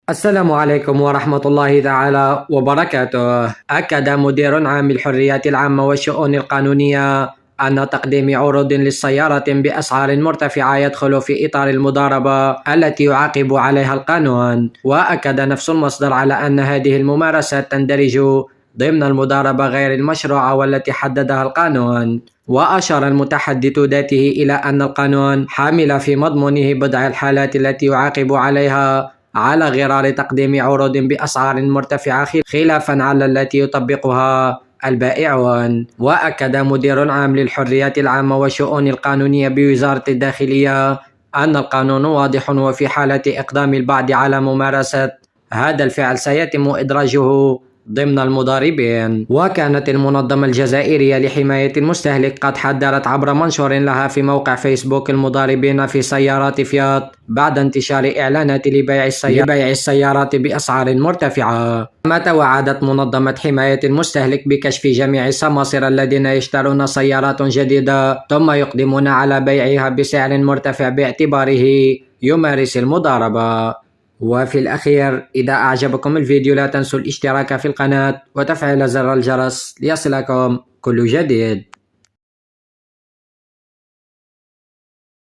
السلام عليكم ورحمة الله تعالى وبركاته. أكد مدير عام الحريات العامة والشؤون القانونية أن تقديم عروض للسيارة بأسعار مرتفعة يدخل في إطار المضاربة التي يعاقب عليها القانون. وأكد نفس المصدر على أن هذه الممارسات تندرج ضمن المضاربة غير المشروعة والتي حددها القانون. وأشار المتحدث ذاته إلى أن القانون حامل في مضمونه بضع الحالات التي يعاقب عليها على غرار تقديم عروض بأسعار مرتفعة خلافا على التي يطبقها البائعون. وأكد مدير عام للحريات العامة والشؤون القانونية بوزارة الداخلية أن القانون واضح، وفي حالة إقدام البعض على ممارسة هذا الفعل سيتم إدراجه ضمن المضاربين. وكانت المنظمة الجزائرية لحماية المستهلك قد حذرت عبر منشور لها في موقع فيسبوك المضاربين في سيارات فيات بعد انتشار إعلانات لبيع السيارات بأسعار مرتفعة. كما توعدت منظمة حماية المستهلك بكشف جميع السماسرة الذين يشترون سيارات جديدة ثم يقدمون على بيعها بسعر مرتفع باعتباره يمارس المضاربة. وفي الأخير، إذا أعجبكم الفيديو لا تنسوا الاشتراك في القناة وتفعيل زر الجرس ليصلكم كل جديد.